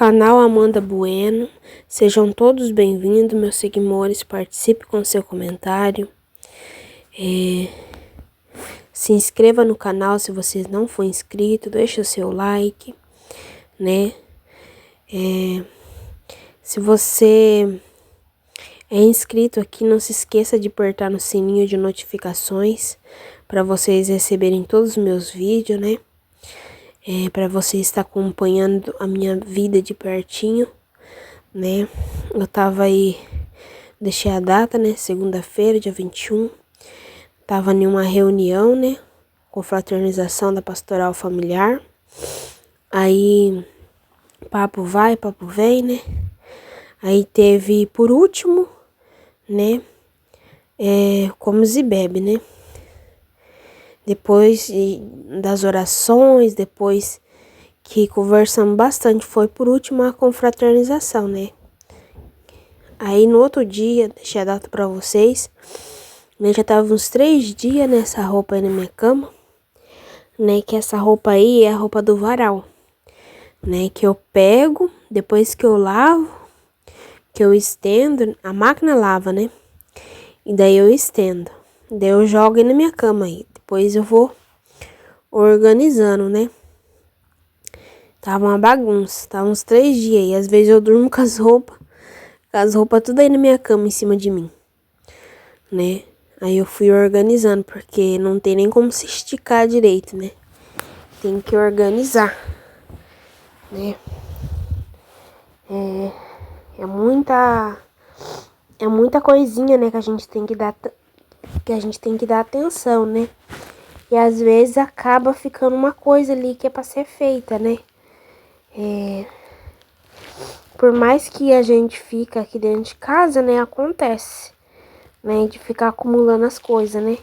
canal Amanda Bueno. Sejam todos bem-vindos, meus seguidores. Participe com seu comentário. Se inscreva no canal se você não for inscrito. Deixe o seu like, né? Se você é inscrito aqui, não se esqueça de apertar no sininho de notificações para vocês receberem todos os meus vídeos, né? Para você estar acompanhando a minha vida de pertinho, né? Eu tava aí, deixei a data, né? Segunda-feira, dia 21. Tava em uma reunião, né? Confraternização da pastoral familiar. Aí, papo vai, papo vem, né? Aí teve, por último, né? Comes e bebe, né? Depois das orações, depois que conversamos bastante, foi por último a confraternização, né? Aí no outro dia, deixei a data pra vocês, né? Já tava uns 3 dias nessa roupa aí na minha cama, né? Que essa roupa aí é a roupa do varal, né? Que eu pego, depois que eu lavo, que eu estendo, a máquina lava, né? E daí eu estendo, daí eu jogo aí na minha cama aí, depois eu vou organizando, né? Tava uma bagunça, tava uns 3 dias e às vezes eu durmo com as roupas tudo aí na minha cama em cima de mim, né? Aí eu fui organizando, porque não tem nem como se esticar direito, né? Tem que organizar, né? É muita coisinha, né, que a gente tem que dar atenção, né? E às vezes acaba ficando uma coisa ali que é pra ser feita, né? Por mais que a gente fica aqui dentro de casa, né, acontece, né, de ficar acumulando as coisas, né?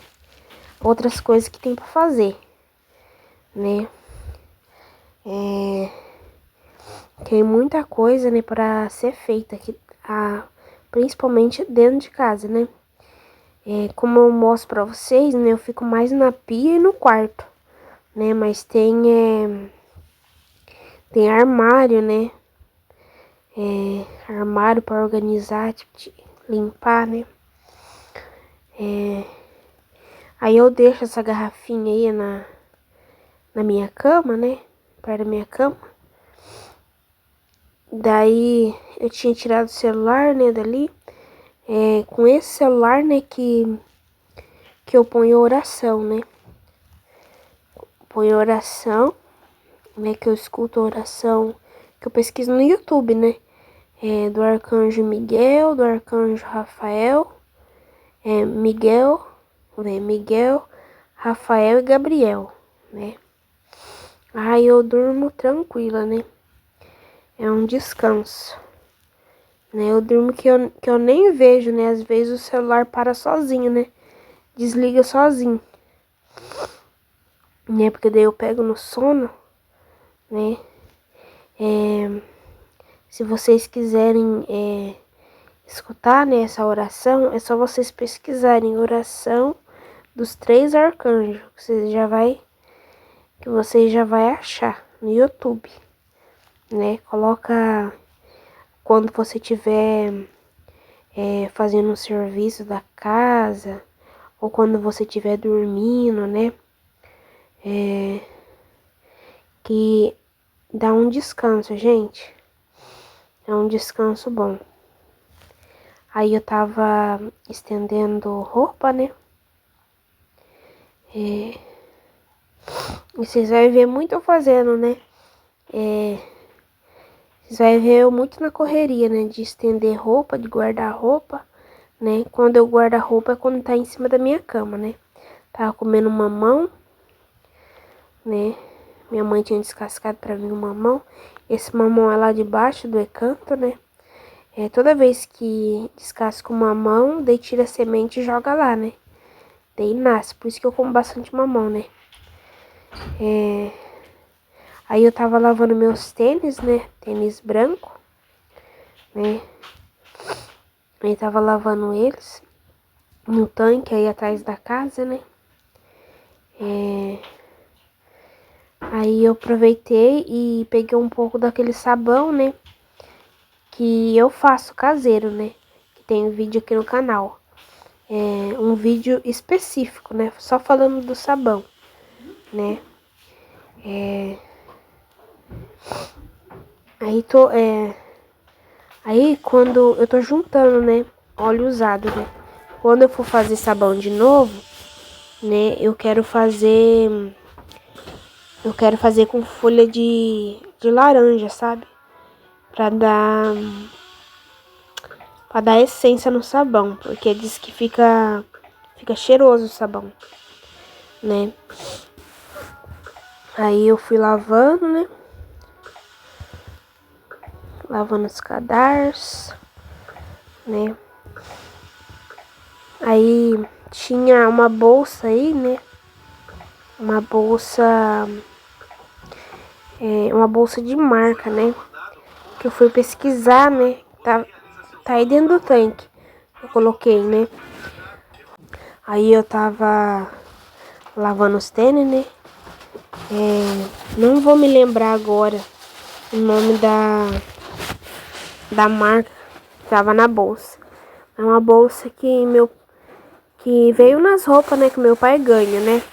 Outras coisas que tem pra fazer, né? Tem muita coisa, né, pra ser feita aqui, principalmente dentro de casa, né? Como eu mostro pra vocês, né, eu fico mais na pia e no quarto, né? Mas tem armário, né? Armário pra organizar, tipo, de limpar, né? Aí eu deixo essa garrafinha aí na minha cama, né? Perto da minha cama. Daí eu tinha tirado o celular, né, dali. Com esse celular, né, que eu ponho oração, né? Ponho oração, né, que eu escuto a oração, que eu pesquiso no YouTube, né? Do arcanjo Miguel, do arcanjo Rafael, Miguel, Rafael e Gabriel, né? Aí eu durmo tranquila, né? É um descanso, né? Eu durmo que eu nem vejo, né? Às vezes o celular para sozinho, né? Desliga sozinho, né? Porque daí eu pego no sono, né? Se vocês quiserem escutar, né, essa oração, é só vocês pesquisarem oração dos 3 arcanjos, que você já vai achar no YouTube, né? Coloca quando você tiver fazendo um serviço da casa, ou quando você estiver dormindo, né? Que dá um descanso, gente. É um descanso bom. Aí eu tava estendendo roupa, né? E vocês vão ver muito eu fazendo, né? Vocês vão ver eu muito na correria, né? De estender roupa, de guardar roupa, né? Quando eu guardo a roupa é quando tá em cima da minha cama, né? Tava comendo mamão, né? Minha mãe tinha descascado pra mim um mamão. Esse mamão é lá debaixo do recanto, né? Toda vez que descasca o mamão, daí tira a semente e joga lá, né? Daí nasce, por isso que eu como bastante mamão, né? Aí eu tava lavando meus tênis, né? Tênis branco, né? Aí tava lavando eles no tanque aí atrás da casa, né? Aí eu aproveitei e peguei um pouco daquele sabão, né? Que eu faço caseiro, né? Que tem um vídeo aqui no canal. É um vídeo específico, né? Só falando do sabão, né? Aí quando eu tô juntando, né? Óleo usado, né? Quando eu for fazer sabão de novo, né? Eu quero fazer com folha de laranja, sabe? Pra dar essência no sabão, porque diz que fica cheiroso o sabão, né? Aí eu fui lavando, né? Lavando os cadarços, né? Aí tinha uma bolsa aí, né? Uma bolsa de marca, né? Que eu fui pesquisar, né? Tá aí dentro do tanque. Eu coloquei, né? Aí eu tava lavando os tênis, né? Não vou me lembrar agora o nome da marca que tava na bolsa. É uma bolsa que veio nas roupas, né? Que meu pai ganha, né?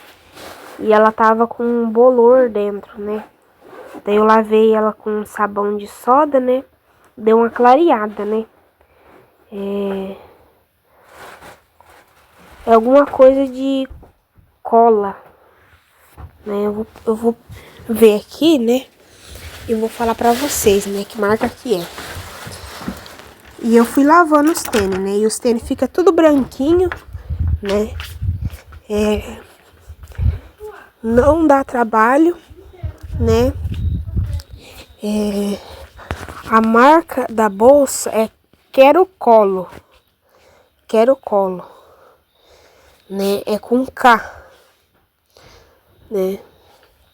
E ela tava com um bolor dentro, né? Daí eu lavei ela com sabão de soda, né? Deu uma clareada, né? É alguma coisa de cola, né? Eu vou ver aqui, né? E vou falar pra vocês, né? Que marca que é. E eu fui lavando os tênis, né? E os tênis ficam tudo branquinho, né? Não dá trabalho, né? A marca da bolsa é Quero Colo. Quero Colo, né? É com K, né?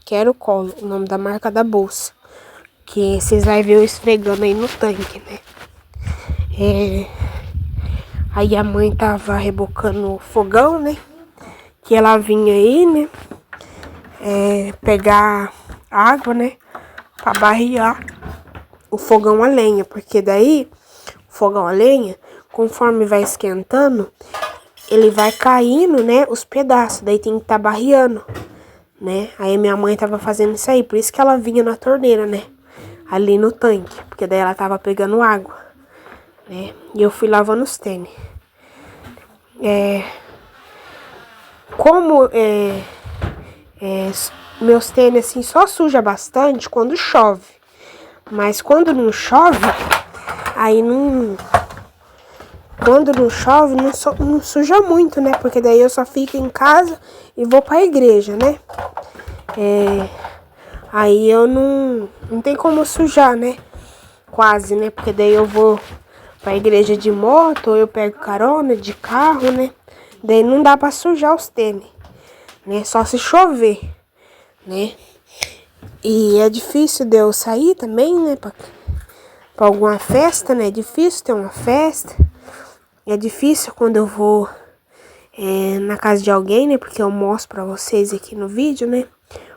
Quero Colo, o nome da marca da bolsa. Que vocês vão ver eu esfregando aí no tanque, né? Aí a mãe tava rebocando o fogão, né? Que ela vinha aí, né? Pegar água, né? Pra barrear o fogão a lenha. Porque daí, o fogão a lenha, conforme vai esquentando, ele vai caindo, né? Os pedaços. Daí tem que estar barreando, né? Aí minha mãe tava fazendo isso aí. Por isso que ela vinha na torneira, né? Ali no tanque. Porque daí ela tava pegando água, né? E eu fui lavando os tênis. Como meus tênis assim só suja bastante quando chove. Mas quando não chove, aí não. Quando não chove, não suja muito, né? Porque daí eu só fico em casa e vou pra igreja, né? Aí eu não tem como sujar, né? Quase, né? Porque daí eu vou pra igreja de moto, ou eu pego carona de carro, né? Daí não dá pra sujar os tênis, né? Só se chover, né? E é difícil de eu sair também, né? Pra alguma festa, né? É difícil ter uma festa. É difícil quando eu vou na casa de alguém, né? Porque eu mostro pra vocês aqui no vídeo, né?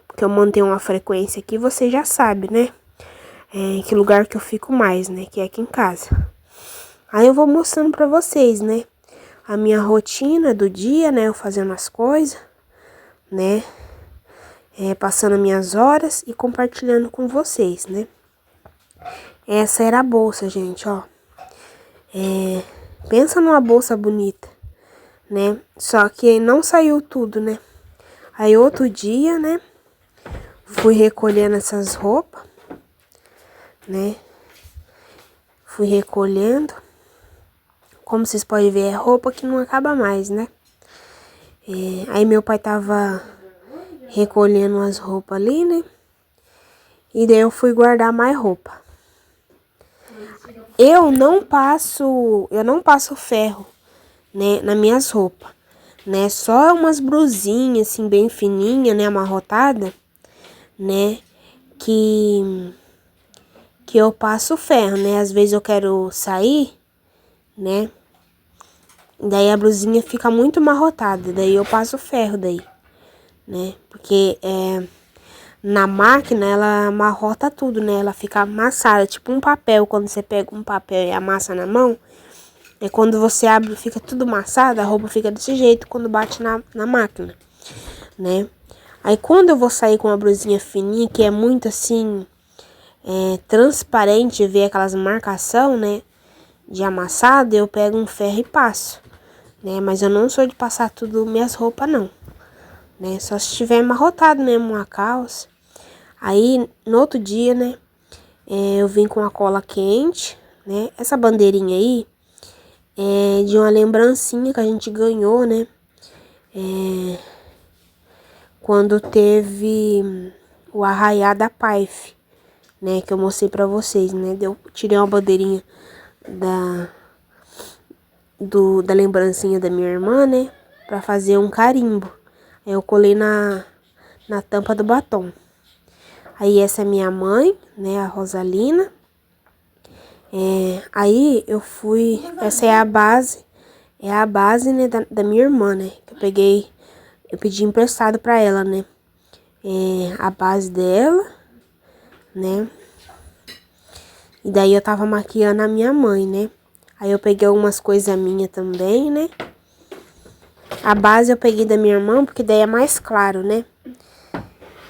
Porque eu mantenho uma frequência aqui, vocês já sabem, né? Que lugar que eu fico mais, né? Que é aqui em casa. Aí eu vou mostrando pra vocês, né? A minha rotina do dia, né? Eu fazendo as coisas, né? Passando minhas horas e compartilhando com vocês, né? Essa era a bolsa, gente, ó. Pensa numa bolsa bonita, né? Só que não saiu tudo, né? Aí outro dia, né? Fui recolhendo essas roupas, né? Fui recolhendo. Como vocês podem ver, é roupa que não acaba mais, né? Aí meu pai tava recolhendo as roupas ali, né? E daí eu fui guardar mais roupa. Eu não passo ferro, né, nas minhas roupas, né? Só umas brusinhas assim bem fininha, né, amarrotada, né, que eu passo ferro, né? Às vezes eu quero sair, né? Daí a blusinha fica muito amarrotada, daí eu passo ferro daí, né? Porque na máquina, ela amarrota tudo, né? Ela fica amassada, tipo um papel. Quando você pega um papel e amassa na mão, é quando você abre, fica tudo amassado, a roupa fica desse jeito quando bate na máquina, né? Aí quando eu vou sair com uma blusinha fininha, que é muito assim, transparente, ver aquelas marcação, né? De amassado, eu pego um ferro e passo, né? Mas eu não sou de passar tudo minhas roupas, não, né? Só se tiver amarrotado mesmo uma calça. Aí, no outro dia, né? Eu vim com a cola quente, né? Essa bandeirinha aí é de uma lembrancinha que a gente ganhou, né? Quando teve o Arraiá da Paife, né? Que eu mostrei pra vocês, né? Eu tirei uma bandeirinha da lembrancinha da minha irmã, né? Pra fazer um carimbo. Aí eu colei na tampa do batom. Aí essa é minha mãe, né? A Rosalina. Aí eu fui... Essa é a base. É a base, né? Da minha irmã, né? Que eu pedi emprestado pra ela, né? A base dela, né? E daí eu tava maquiando a minha mãe, né? Aí eu peguei algumas coisas minhas também, né? A base eu peguei da minha irmã, porque daí é mais claro, né?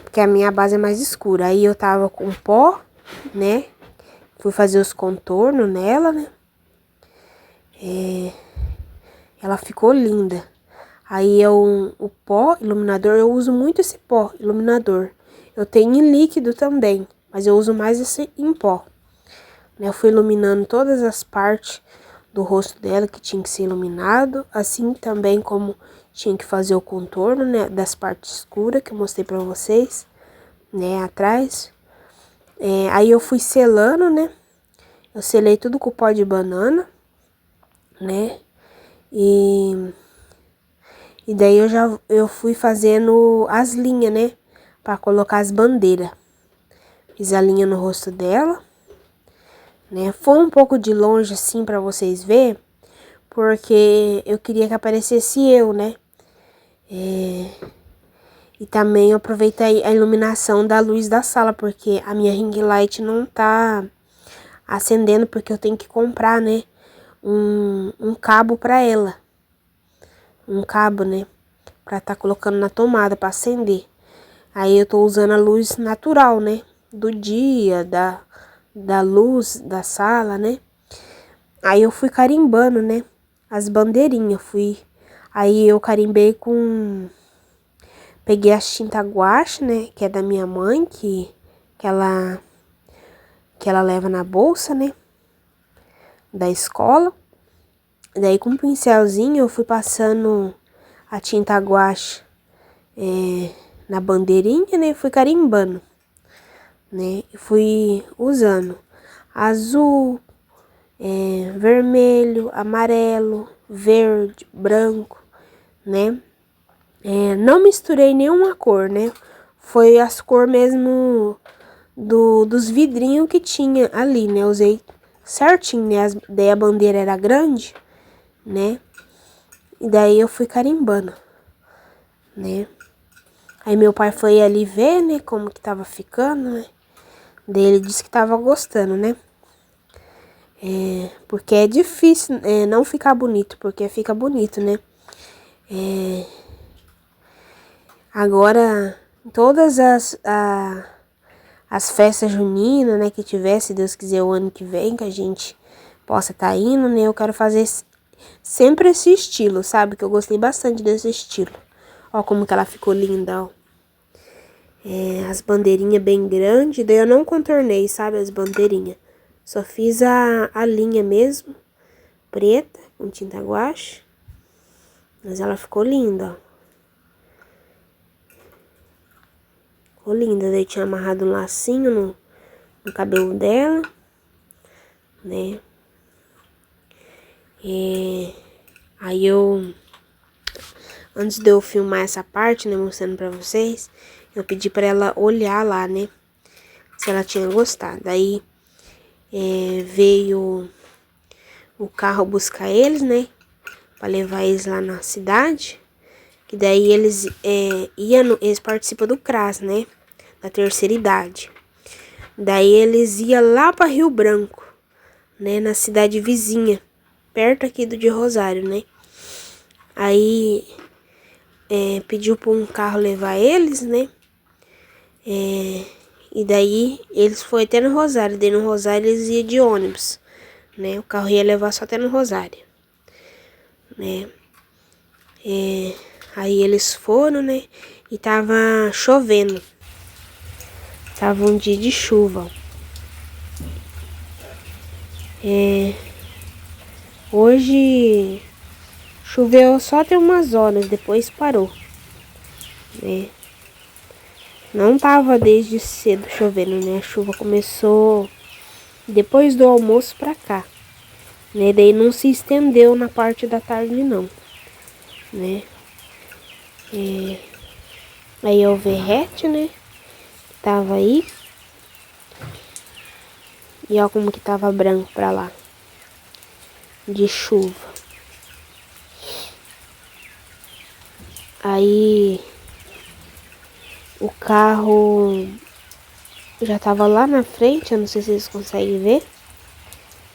Porque a minha base é mais escura. Aí eu tava com pó, né? Fui fazer os contornos nela, né? Ela ficou linda. Aí o pó iluminador, eu uso muito esse pó iluminador. Eu tenho em líquido também, mas eu uso mais esse em pó. Eu fui iluminando todas as partes do rosto dela que tinha que ser iluminado, assim também como tinha que fazer o contorno, né, das partes escuras que eu mostrei pra vocês, né, atrás. Aí eu fui selando, né, eu selei tudo com pó de banana, né, e daí eu fui fazendo as linhas, né, pra colocar as bandeiras. Fiz a linha no rosto dela, né, foi um pouco de longe assim pra vocês verem, porque eu queria que aparecesse eu, né? E também eu aproveitei a iluminação da luz da sala, porque a minha ring light não tá acendendo, porque eu tenho que comprar, né? Um cabo pra ela. Um cabo, né? Pra tá colocando na tomada pra acender. Aí eu tô usando a luz natural, né? Do dia, da luz da sala, né? Aí eu fui carimbando, né? As bandeirinhas, Aí eu carimbei com... Peguei a tinta guache, né? Que é da minha mãe, que ela leva na bolsa, né? Da escola. Daí com um pincelzinho eu fui passando a tinta guache na bandeirinha, né? Fui carimbando, né? E fui usando azul, vermelho, amarelo, verde, branco, né? Não misturei nenhuma cor, né? Foi as cores mesmo dos vidrinhos que tinha ali, né? Usei certinho, né? Daí a bandeira era grande, né? E daí eu fui carimbando, né? Aí meu pai foi ali ver, né? Como que tava ficando, né? Daí ele disse que tava gostando, né? Porque é difícil não ficar bonito, porque fica bonito, né? Agora, todas as festas juninas, né, que tiver, se Deus quiser, o ano que vem, que a gente possa estar indo, né, eu quero fazer sempre esse estilo, sabe? Que eu gostei bastante desse estilo. Ó como que ela ficou linda, ó. As bandeirinhas bem grandes, daí eu não contornei, sabe, as bandeirinhas. Só fiz a linha mesmo, preta, com tinta guache. Mas ela ficou linda, ó. Ficou linda, daí tinha amarrado um lacinho no cabelo dela, né? Aí antes de eu filmar essa parte, né, mostrando pra vocês, eu pedi pra ela olhar lá, né, se ela tinha gostado. Aí veio o carro buscar eles, né, pra levar eles lá na cidade. Que daí eles participam do CRAS, né, da terceira idade. Daí eles iam lá para Rio Branco, né, na cidade vizinha, perto aqui de Rosário, né. Aí pediu para um carro levar eles, né. E daí eles foram até no Rosário. Daí no Rosário eles iam de ônibus, né. O carro ia levar só até no Rosário, né. Aí eles foram, né, e tava chovendo. Tava um dia de chuva. Hoje choveu só até umas horas, depois parou, né. Não tava desde cedo chovendo, né. A chuva começou depois do almoço pra cá, né. Daí não se estendeu na parte da tarde não, né. Aí o Verrete, né, tava aí. E ó como que tava branco pra lá, de chuva. Aí o carro já tava lá na frente, eu não sei se vocês conseguem ver,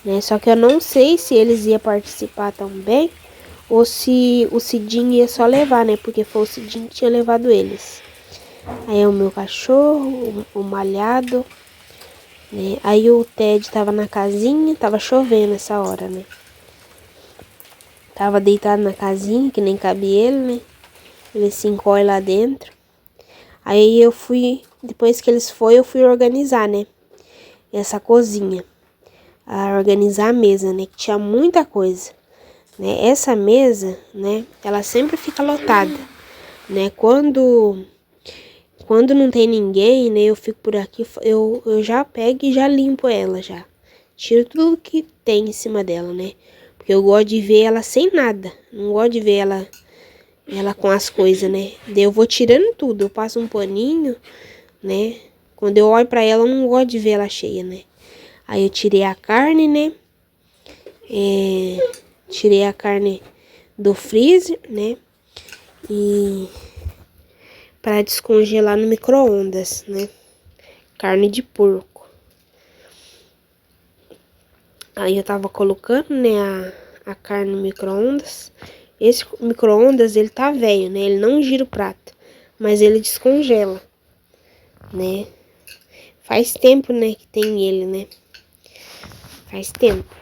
né? Só que eu não sei se eles iam participar também ou se o Cidinho ia só levar, né? Porque foi o Cidinho que tinha levado eles. Aí o meu cachorro, o Malhado, né? Aí o Ted tava na casinha, tava chovendo essa hora, né? Tava deitado na casinha, que nem cabe ele, né? Ele se encolhe lá dentro. Aí eu fui, depois que eles foram, eu fui organizar, né? Essa cozinha. A organizar a mesa, né? Que tinha muita coisa, né? Essa mesa, né? Ela sempre fica lotada, né? Quando não tem ninguém, né? Eu fico por aqui, eu já pego e já limpo ela, já. Tiro tudo que tem em cima dela, né? Porque eu gosto de ver ela sem nada. Não gosto de ver ela com as coisas, né? Daí eu vou tirando tudo. Eu passo um paninho, né? Quando eu olho pra ela, eu não gosto de ver ela cheia, né? Aí eu tirei a carne, né? Tirei a carne do freezer, né? E para descongelar no micro-ondas, né? Carne de porco. Aí eu tava colocando, né, a carne no micro-ondas. Esse micro-ondas, ele tá velho, né? Ele não gira o prato, mas ele descongela, né? Faz tempo, né, que tem ele, né? Faz tempo.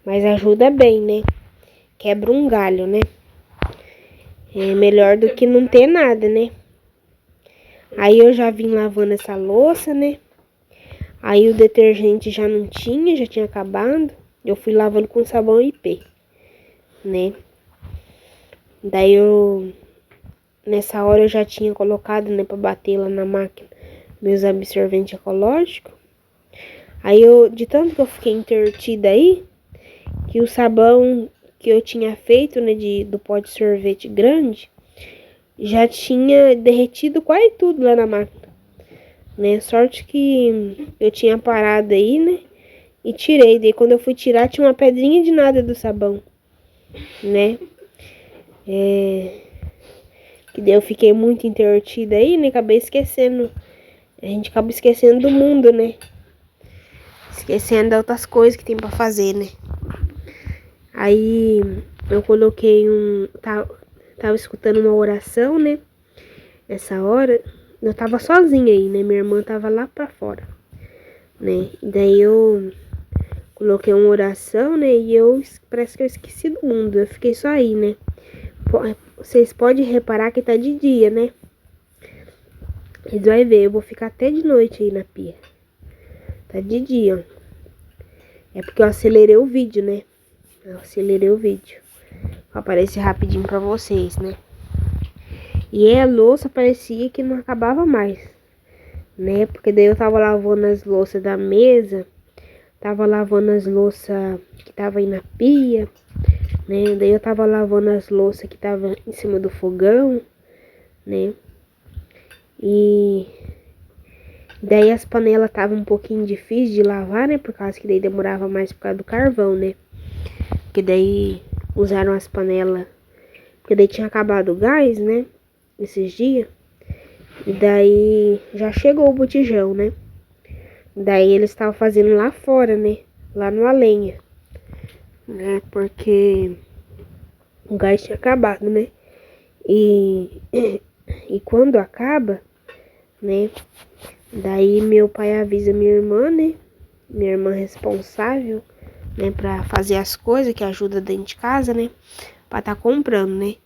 Mas ajuda bem, né? Quebra um galho, né? É melhor do que não ter nada, né? Aí eu já vim lavando essa louça, né? Aí o detergente já não tinha, já tinha acabado. Eu fui lavando com sabão IP, né? Daí nessa hora eu já tinha colocado, né, pra bater lá na máquina, meus absorventes ecológicos. Aí de tanto que eu fiquei entretida aí, que o sabão que eu tinha feito, né, do pó de sorvete grande, já tinha derretido quase tudo lá na máquina, né? Sorte que eu tinha parado aí, né? E tirei. Daí quando eu fui tirar, tinha uma pedrinha de nada do sabão, né? Que daí eu fiquei muito entretida aí, né? Acabei esquecendo. A gente acaba esquecendo do mundo, né? Esquecendo de outras coisas que tem pra fazer, né? Aí eu coloquei tava escutando uma oração, né? Essa hora eu tava sozinha aí, né? Minha irmã tava lá pra fora, né? Daí eu coloquei uma oração, né? E parece que eu esqueci do mundo. Eu fiquei só aí, né? Vocês podem reparar que tá de dia, né? Vocês vão ver, eu vou ficar até de noite aí na pia. Tá de dia, ó. É porque eu acelerei o vídeo, né? Eu acelerei o vídeo pra aparecer rapidinho pra vocês, né? E a louça parecia que não acabava mais, né? Porque daí eu tava lavando as louças da mesa, tava lavando as louças que tava aí na pia, né? Daí eu tava lavando as louças que tava em cima do fogão, né? E daí as panelas estavam um pouquinho difíceis de lavar, né? Por causa que daí demorava mais por causa do carvão, né? Porque daí usaram as panelas, porque daí tinha acabado o gás, né? esses dias. E daí já chegou o botijão, né? Daí eles estavam fazendo lá fora, né? Lá no lenha, né? Porque o gás tinha acabado, né? E quando acaba, né? Daí meu pai avisa minha irmã, né? Minha irmã responsável, né? Pra fazer as coisas que ajuda dentro de casa, né? Pra tá comprando, né?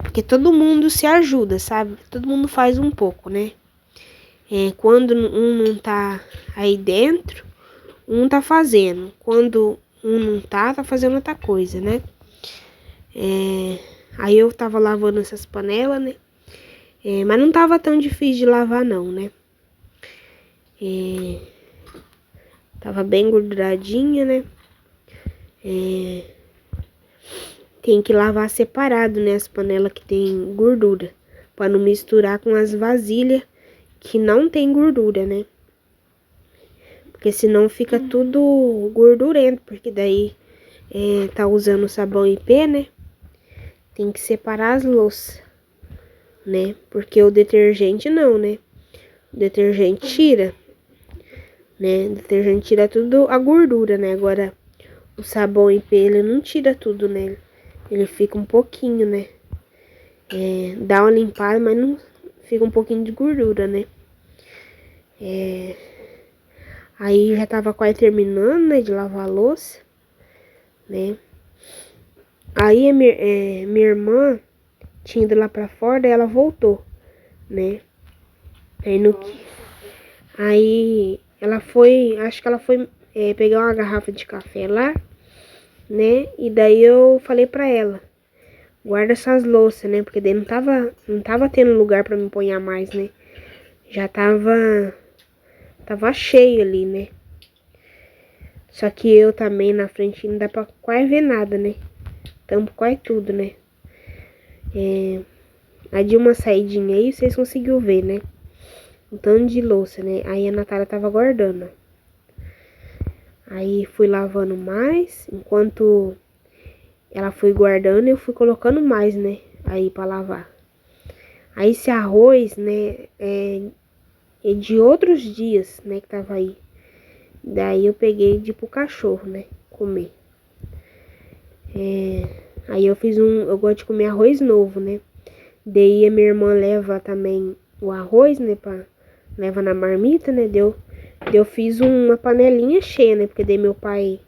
Porque todo mundo se ajuda, sabe? Todo mundo faz um pouco, né? Quando um não tá aí dentro, um tá fazendo. Quando um não tá fazendo outra coisa, né? Aí eu tava lavando essas panelas, né? Mas não tava tão difícil de lavar não, né? Tava bem gorduradinha, né? Tem que lavar separado, né? As panelas que tem gordura. Pra não misturar com as vasilhas que não tem gordura, né? Porque senão fica tudo gordurento. Porque daí tá usando sabão IP, né? Tem que separar as louças, né? Porque o detergente não, né? O detergente tira, né? O detergente tira tudo a gordura, né? Agora, o sabão IP, ele não tira tudo, né? Ele fica um pouquinho, né? Dá uma limpada, mas não fica um pouquinho de gordura, né? Aí já tava quase terminando, né? De lavar a louça, né? Aí a minha irmã tinha ido lá pra fora, daí ela voltou, né? Aí ela foi, acho que ela foi pegar uma garrafa de café lá, né? E daí eu falei pra ela, guarda essas louças, né? Porque daí não tava tendo lugar pra me pôr mais, né? Já tava cheio ali, né? Só que eu também na frente não dá pra quase ver nada, né? Tampo quase tudo, né? Aí de uma saidinha aí, vocês conseguiram ver, né? Um tanto de louça, né? Aí a Natália tava guardando. Aí fui lavando mais, enquanto ela foi guardando, eu fui colocando mais, né? Aí pra lavar. Aí esse arroz, né? É de outros dias, né? Que tava aí. Daí eu peguei de ir pro cachorro, né? Comer. Aí eu gosto de comer arroz novo, né? Daí a minha irmã leva também o arroz, né? Leva na marmita, né? Eu fiz uma panelinha cheia, né? Porque daí meu pai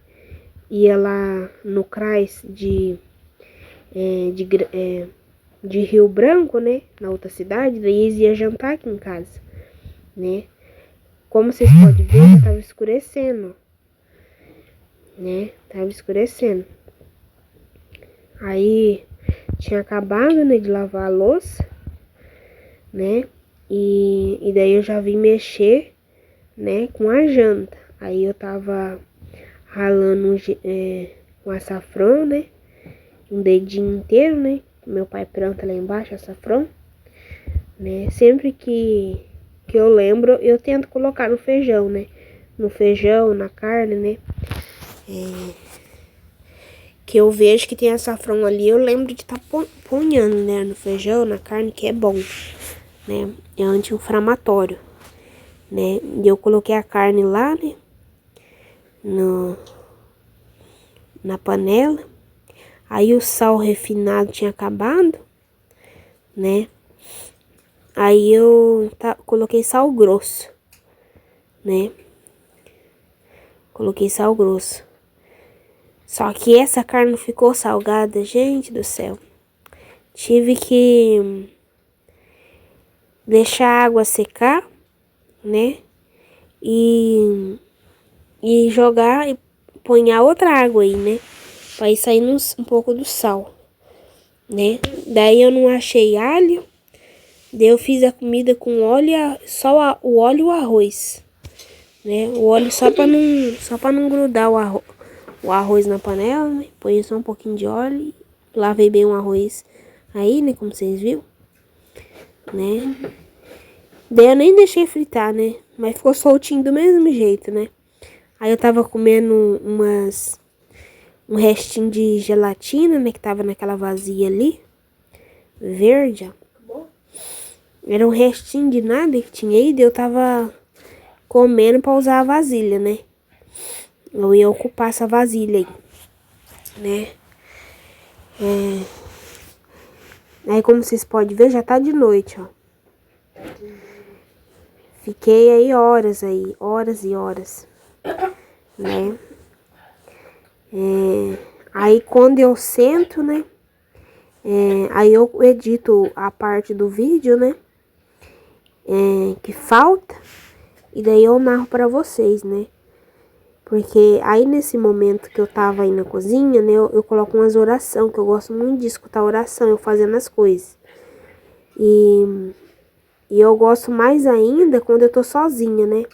ia lá no CRAS de Rio Branco, né? Na outra cidade. Daí eles iam jantar aqui em casa, né? Como vocês podem ver, já tava escurecendo, né? Tava escurecendo. Aí tinha acabado, né, de lavar a louça, né? E daí eu já vim mexer, né, com a janta. Aí eu tava ralando com açafrão, né? Um dedinho inteiro, né? Meu pai planta lá embaixo açafrão, né? Sempre que eu lembro, eu tento colocar no feijão, né? No feijão, na carne, né? Que eu vejo que tem açafrão ali, eu lembro de estar ponhando, né? No feijão, na carne, que é bom, né? É anti-inflamatório, né? E eu coloquei a carne lá, né? Na panela. Aí o sal refinado tinha acabado, né? Aí eu coloquei sal grosso, né? Coloquei sal grosso. Só que essa carne ficou salgada, gente do céu. Tive que deixar a água secar, né? E jogar e ponhar outra água aí, né? Pra ir saindo um pouco do sal, né? Daí eu não achei alho. Daí eu fiz a comida com óleo, só o óleo e o arroz, né? O óleo só pra não grudar o arroz na panela, né? Põe só um pouquinho de óleo, lavei bem o arroz aí, né? Como vocês viram, né? Daí eu nem deixei fritar, né? Mas ficou soltinho do mesmo jeito, né? Aí eu tava comendo um restinho de gelatina, né? Que tava naquela vazia ali, verde, ó. Era um restinho de nada que tinha ido, eu tava comendo pra usar a vasilha, né? Eu ia ocupar essa vasilha aí, né? Aí, como vocês podem ver, já tá de noite, ó. Fiquei aí, horas e horas, né? Aí, quando eu sento, né? Aí eu edito a parte do vídeo, né? Que falta. E daí eu narro pra vocês, né? Porque aí nesse momento que eu tava aí na cozinha, né? Eu coloco umas orações, que eu gosto muito de escutar oração, eu fazendo as coisas. E eu gosto mais ainda quando eu tô sozinha, né?